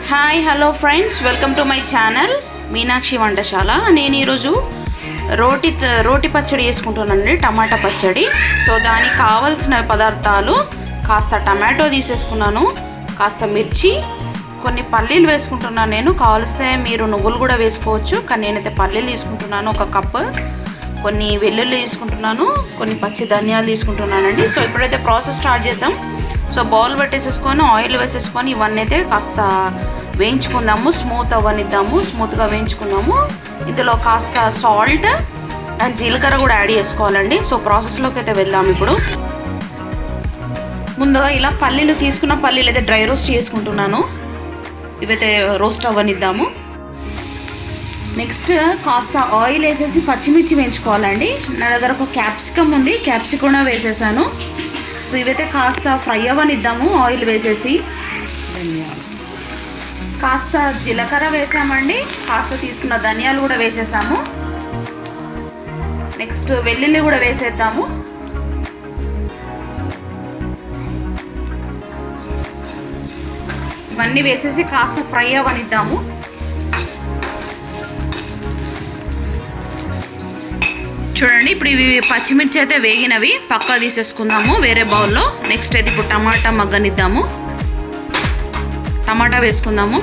Hi hello friends, welcome to my channel Meenakshi Vantashala. నేను ఈరోజు రోటి పచ్చడి చేసుకుంటున్నానండి, టమాటా పచ్చడి. సో దానికి కావాల్సిన పదార్థాలు కాస్త టమాటో తీసేసుకున్నాను, కాస్త మిర్చి, కొన్ని పల్లీలు వేసుకుంటున్నాను. నేను కావలిస్తే మీరు నువ్వులు కూడా వేసుకోవచ్చు, కానీ నేనైతే పల్లీలు తీసుకుంటున్నాను. ఒక కప్పు కొన్ని వెల్లుల్లి తీసుకుంటున్నాను, కొన్ని పచ్చి ధనియాలు తీసుకుంటున్నానండి. సో ఇప్పుడైతే ప్రాసెస్ స్టార్ట్ చేద్దాం. సో బౌల్ పెట్టేసేసుకొని ఆయిల్ వేసేసుకొని ఇవన్నీ అయితే కాస్త వేయించుకుందాము, స్మూత్గా వేయించుకుందాము. ఇందులో కాస్త సాల్ట్ అండ్ జీలకర్ర కూడా యాడ్ చేసుకోవాలండి. సో ప్రాసెస్లోకి అయితే వెళ్దాం. ఇప్పుడు ముందుగా ఇలా తీసుకున్న పల్లీలు అయితే డ్రై రోస్ట్ చేసుకుంటున్నాను. ఇవైతే రోస్ట్ అవ్వనిద్దాము. నెక్స్ట్ కాస్త ఆయిల్ వేసేసి పచ్చిమిర్చి వేయించుకోవాలండి. నా దగ్గర ఒక క్యాప్సికమ్ ఉంది, క్యాప్సికమ్ కూడా వేసేసాను. సో ఇవైతే కాస్త ఫ్రై అవ్వనిద్దాము ఆయిల్ వేసేసి. కాస్త జీలకర్ర వేసామండి, కాస్త తీసుకున్న ధనియాలు కూడా వేసేసాము. నెక్స్ట్ వెల్లుల్లి కూడా వేసేద్దాము. ఇవన్నీ వేసేసి కాస్త ఫ్రై అవ్వనిద్దాము. చూడండి, ఇప్పుడు ఇవి పచ్చిమిర్చి అయితే వేగినవి, పక్కా తీసేసుకుందాము వేరే బౌల్లో. నెక్స్ట్ అయితే ఇప్పుడు టమాటా మగ్గనిద్దాము. టమాటా వేసుకుందాము.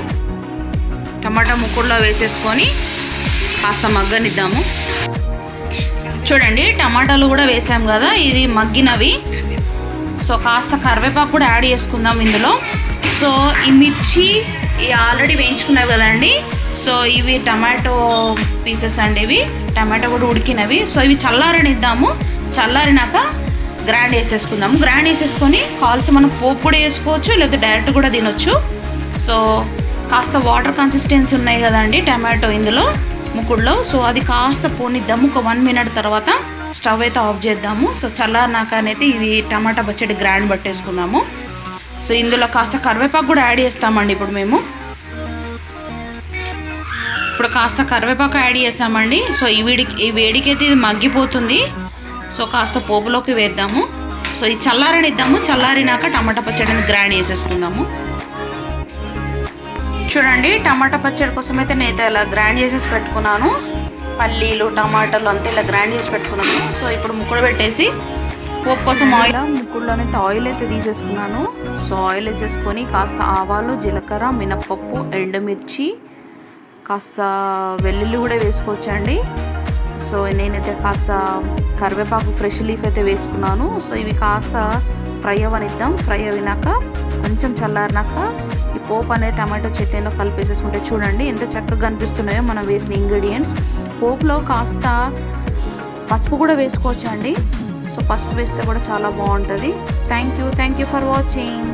టమాటా ముక్కుడులో వేసేసుకొని కాస్త మగ్గనిద్దాము. చూడండి, టమాటాలు కూడా వేసాం కదా, ఇది మగ్గినవి. సో కాస్త కరివేపాకు కూడా యాడ్ చేసుకుందాం ఇందులో. సో ఈ మిర్చి ఆల్రెడీ వేయించుకున్నవి కదండి. సో ఇవి టమాటో పీసెస్ అండి, ఇవి టమాటో కూడా ఉడికినవి. సో ఇవి చల్లారనిద్దాము. చల్లారినాక గ్రైండ్ వేసేసుకుందాము. గ్రైండ్ వేసేసుకొని కావాల్సి మనం పోపు కూడా వేసుకోవచ్చు, లేకపోతే డైరెక్ట్ కూడా తినొచ్చు. సో కాస్త వాటర్ కన్సిస్టెన్సీ ఉన్నాయి కదండి టమాటో ఇందులో ముక్కుడులో. సో అది కాస్త పోనిద్దాము. ఒక 1 minute తర్వాత స్టవ్ అయితే ఆఫ్ చేద్దాము. సో చల్లారినాక అనేది ఇది టమాటా పచ్చడి గ్రైండ్ పట్టేసుకుందాము. సో ఇందులో కాస్త కరివేపాకు కూడా యాడ్ చేస్తామండి ఇప్పుడు మేము. ఇప్పుడు కాస్త కరివేపాకు యాడ్ చేసామండి. సో ఈ వేడికైతే ఇది మగ్గిపోతుంది. సో కాస్త పోపులోకి వేద్దాము. సో ఇది చల్లారనిద్దాము. చల్లారినాక టమాటా పచ్చడిని గ్రైండ్ చేసేసుకుందాము. చూడండి, టమాటా పచ్చడి కోసం అయితే నేను ఇలా గ్రైండ్ చేసేసి పెట్టుకున్నాను. పల్లీలు, టమాటాలు అంతా ఇలా గ్రైండ్ చేసి పెట్టుకున్నాను. సో ఇప్పుడు ముక్కుడు పెట్టేసి పోపు కోసం ముక్కుడులోనే ఆయిల్ అయితే తీసేసుకున్నాను. సో ఆయిల్ వేసేసుకొని కాస్త ఆవాలు, జీలకర్ర, మినప్పప్పు, ఎండుమిర్చి, కాస్త వెల్లుల్లి కూడా వేసుకోవచ్చండి. సో నేనైతే కాస్త కరివేపాకు ఫ్రెష్ లీఫ్ అయితే వేసుకున్నాను. సో ఇవి కాస్త ఫ్రై అవ్వనిద్దాం. ఫ్రై అయినాక కొంచెం చల్లారినాక ఈ పోపు అనేది టమాటో చట్నీలో కలిపేసేసుకుంటే చూడండి ఎంత చక్కగా కనిపిస్తున్నాయో మనం వేసిన ఇంగ్రీడియంట్స్. పోపులో కాస్త పసుపు కూడా వేసుకోవచ్చండి. సో పసుపు వేస్తే కూడా చాలా బాగుంటుంది. Thank you for watching.